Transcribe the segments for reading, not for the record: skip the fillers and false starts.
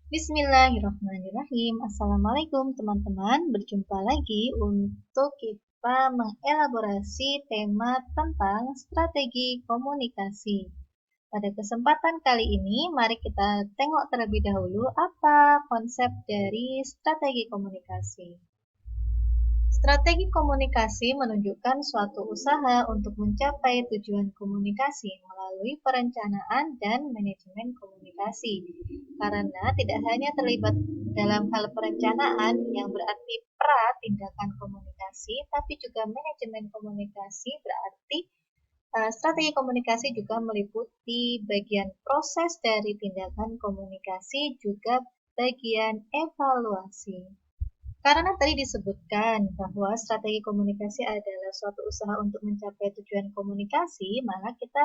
Bismillahirrahmanirrahim. Assalamualaikum teman-teman. Berjumpa lagi untuk kita mengelaborasi tema tentang strategi komunikasi. Pada kesempatan kali ini, mari kita tengok terlebih dahulu apa konsep dari strategi komunikasi. Strategi komunikasi menunjukkan suatu usaha untuk mencapai tujuan komunikasi melalui perencanaan dan manajemen komunikasi. Karena tidak hanya terlibat dalam hal perencanaan yang berarti tindakan komunikasi, tapi juga manajemen komunikasi berarti strategi komunikasi juga meliputi bagian proses dari tindakan komunikasi, juga bagian evaluasi. Karena tadi disebutkan bahwa strategi komunikasi adalah suatu usaha untuk mencapai tujuan komunikasi, maka kita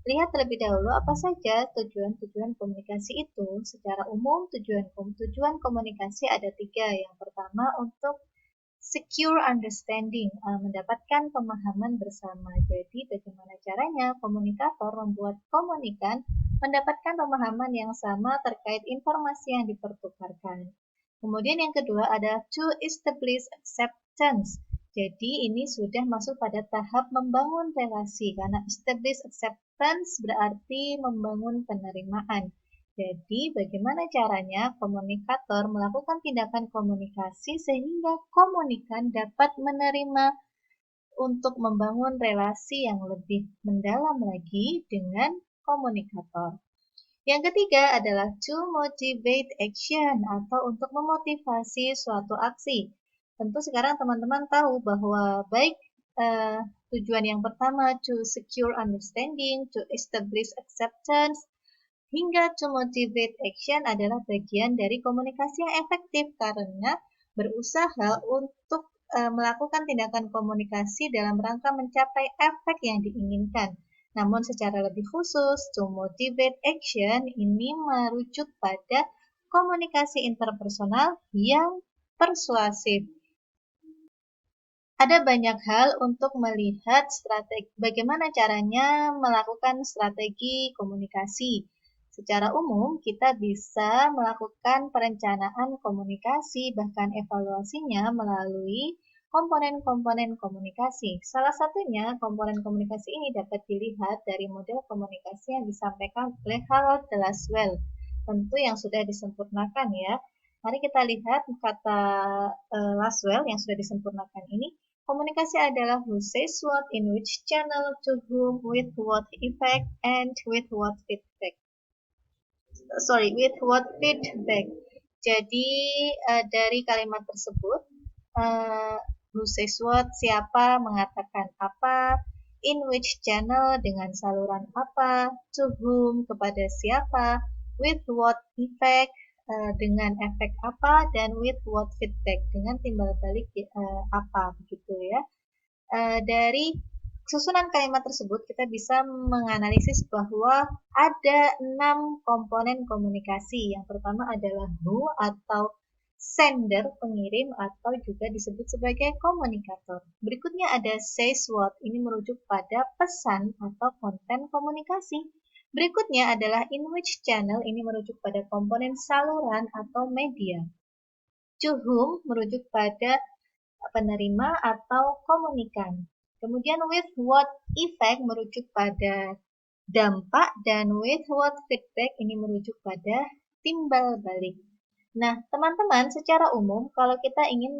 lihat terlebih dahulu apa saja tujuan-tujuan komunikasi itu. Secara umum, tujuan komunikasi ada tiga. Yang pertama untuk secure understanding, mendapatkan pemahaman bersama. Jadi bagaimana caranya komunikator membuat komunikan mendapatkan pemahaman yang sama terkait informasi yang dipertukarkan. Kemudian yang kedua ada to establish acceptance. Jadi ini sudah masuk pada tahap membangun relasi karena establish acceptance berarti membangun penerimaan. Jadi bagaimana caranya komunikator melakukan tindakan komunikasi sehingga komunikan dapat menerima untuk membangun relasi yang lebih mendalam lagi dengan komunikator. Yang ketiga adalah to motivate action atau untuk memotivasi suatu aksi. Tentu sekarang teman-teman tahu bahwa baik tujuan yang pertama to secure understanding, to establish acceptance, hingga to motivate action adalah bagian dari komunikasi yang efektif karena berusaha untuk melakukan tindakan komunikasi dalam rangka mencapai efek yang diinginkan. Namun secara lebih khusus, to motivate action ini merujuk pada komunikasi interpersonal yang persuasif. Ada banyak hal untuk melihat bagaimana caranya melakukan strategi komunikasi. Secara umum, kita bisa melakukan perencanaan komunikasi, bahkan evaluasinya melalui komponen-komponen komunikasi. Salah satunya, komponen komunikasi ini dapat dilihat dari model komunikasi yang disampaikan oleh Harold Laswell. Tentu yang sudah disempurnakan ya. Mari kita lihat kata Laswell yang sudah disempurnakan ini. Komunikasi adalah who says what, in which channel, to whom, with what effect, and with what feedback. With what feedback. Jadi dari kalimat tersebut, who says what, siapa mengatakan apa, in which channel dengan saluran apa, to whom kepada siapa, with what effect dengan efek apa, dan with what feedback dengan timbal balik apa begitu ya. Dari susunan kalimat tersebut kita bisa menganalisis bahwa ada 6 komponen komunikasi. Yang pertama adalah who atau sender, pengirim, atau juga disebut sebagai komunikator. Berikutnya ada says what, ini merujuk pada pesan atau konten komunikasi. Berikutnya adalah in which channel, ini merujuk pada komponen saluran atau media. To whom merujuk pada penerima atau komunikan. Kemudian with what effect merujuk pada dampak, dan with what feedback ini merujuk pada timbal balik. Nah, teman-teman, secara umum kalau kita ingin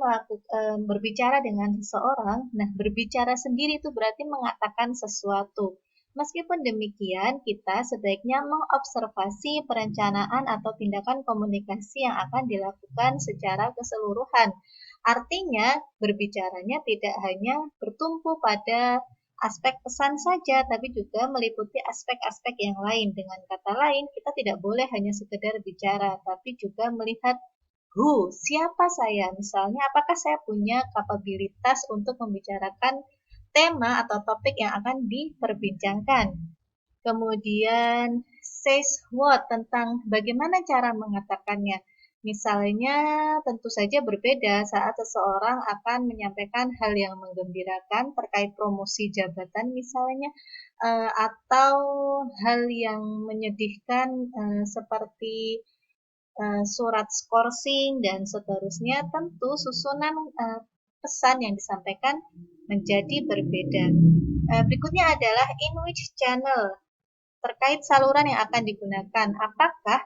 berbicara dengan seseorang, berbicara sendiri itu berarti mengatakan sesuatu. Meskipun demikian, kita sebaiknya mengobservasi perencanaan atau tindakan komunikasi yang akan dilakukan secara keseluruhan. Artinya, berbicaranya tidak hanya bertumpu pada aspek pesan saja, tapi juga meliputi aspek-aspek yang lain. Dengan kata lain, kita tidak boleh hanya sekedar bicara, tapi juga melihat who, siapa saya. Misalnya, apakah saya punya kapabilitas untuk membicarakan tema atau topik yang akan diperbincangkan. Kemudian says what, tentang bagaimana cara mengatakannya. Misalnya tentu saja berbeda saat seseorang akan menyampaikan hal yang menggembirakan terkait promosi jabatan misalnya, atau hal yang menyedihkan seperti surat skorsing, dan seterusnya, tentu susunan pesan yang disampaikan menjadi berbeda. Berikutnya adalah in which channel, terkait saluran yang akan digunakan. Apakah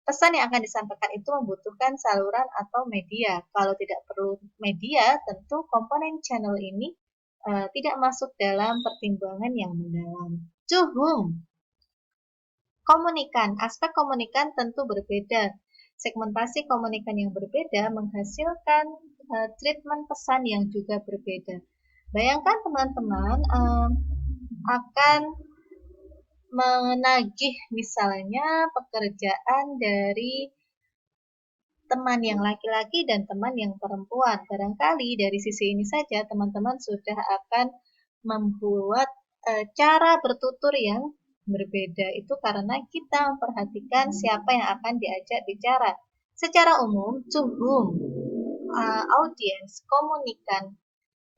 pesan yang akan disampaikan itu membutuhkan saluran atau media? Kalau tidak perlu media, tentu komponen channel ini tidak masuk dalam pertimbangan yang mendalam. To whom? Komunikan. Aspek komunikan tentu berbeda. Segmentasi komunikan yang berbeda menghasilkan treatment pesan yang juga berbeda. Bayangkan teman-teman akan menagih misalnya pekerjaan dari teman yang laki-laki dan teman yang perempuan. Barangkali dari sisi ini saja teman-teman sudah akan membuat cara bertutur yang berbeda. Itu karena kita memperhatikan siapa yang akan diajak bicara. Secara umum, to whom, audience, komunikan,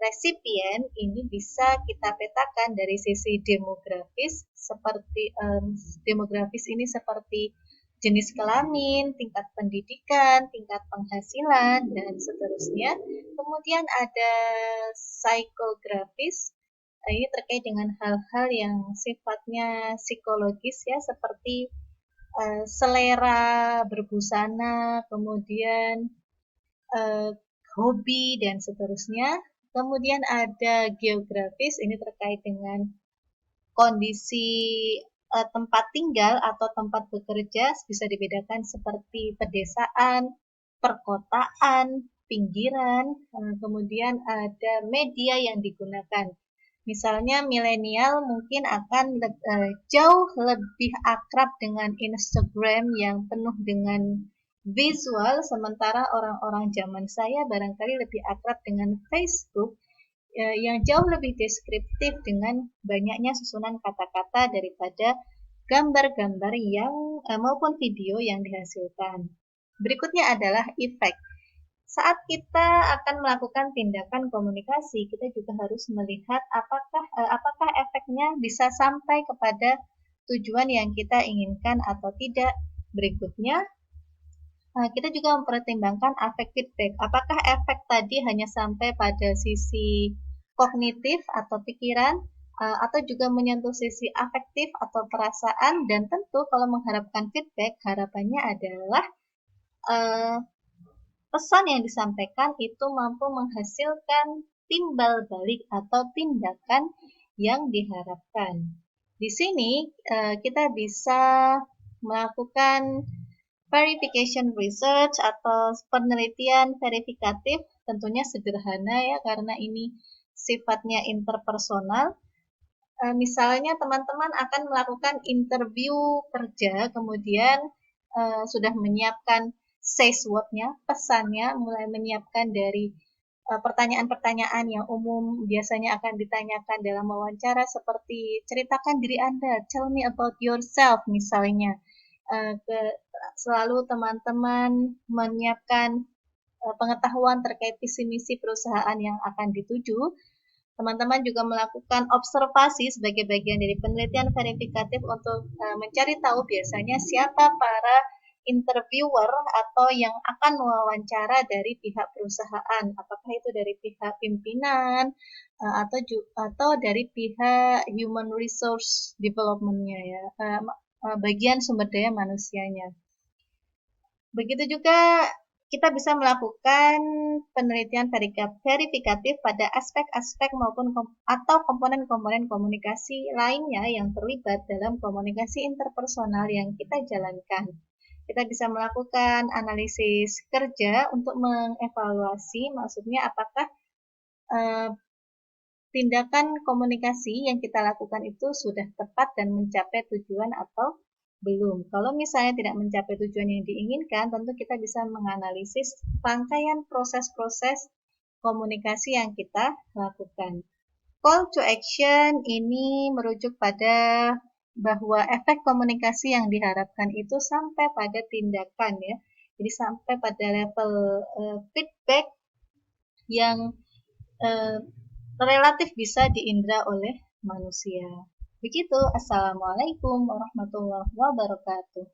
resipien ini bisa kita petakan dari sisi demografis ini seperti jenis kelamin, tingkat pendidikan, tingkat penghasilan, dan seterusnya. Kemudian ada psikografis, ini terkait dengan hal-hal yang sifatnya psikologis ya, seperti selera berbusana, kemudian hobi, dan seterusnya. Kemudian ada geografis, ini terkait dengan kondisi tempat tinggal atau tempat bekerja, bisa dibedakan seperti pedesaan, perkotaan, pinggiran. Kemudian ada media yang digunakan. Misalnya milenial mungkin akan jauh lebih akrab dengan Instagram yang penuh dengan visual, sementara orang-orang zaman saya barangkali lebih akrab dengan Facebook yang jauh lebih deskriptif dengan banyaknya susunan kata-kata daripada gambar-gambar yang maupun video yang dihasilkan. Berikutnya adalah efek. Saat kita akan melakukan tindakan komunikasi, kita juga harus melihat apakah efeknya bisa sampai kepada tujuan yang kita inginkan atau tidak. Berikutnya, kita juga mempertimbangkan efek feedback. Apakah efek tadi hanya sampai pada sisi kognitif atau pikiran, atau juga menyentuh sisi afektif atau perasaan, dan tentu kalau mengharapkan feedback, harapannya adalah pesan yang disampaikan itu mampu menghasilkan timbal balik atau tindakan yang diharapkan. Di sini kita bisa melakukan verification research atau penelitian verifikatif, tentunya sederhana ya karena ini sifatnya interpersonal. Misalnya teman-teman akan melakukan interview kerja, kemudian sudah menyiapkan says what-nya, pesannya, mulai menyiapkan dari pertanyaan-pertanyaan yang umum biasanya akan ditanyakan dalam wawancara seperti ceritakan diri Anda, tell me about yourself misalnya. Selalu teman-teman menyiapkan pengetahuan terkait visi misi perusahaan yang akan dituju. Teman-teman juga melakukan observasi sebagai bagian dari penelitian verifikatif untuk mencari tahu biasanya siapa para interviewer atau yang akan mewawancara dari pihak perusahaan, apakah itu dari pihak pimpinan atau dari pihak human resource development-nya ya, bagian sumber daya manusianya. Begitu juga kita bisa melakukan penelitian verifikatif pada aspek-aspek maupun atau komponen-komponen komunikasi lainnya yang terlibat dalam komunikasi interpersonal yang kita jalankan. Kita bisa melakukan analisis kerja untuk mengevaluasi, maksudnya apakah tindakan komunikasi yang kita lakukan itu sudah tepat dan mencapai tujuan atau belum. Kalau misalnya tidak mencapai tujuan yang diinginkan, tentu kita bisa menganalisis rangkaian proses-proses komunikasi yang kita lakukan. Call to action ini merujuk pada bahwa efek komunikasi yang diharapkan itu sampai pada tindakan ya. Jadi sampai pada level feedback yang relatif bisa diindra oleh manusia. Begitu. Assalamualaikum warahmatullahi wabarakatuh.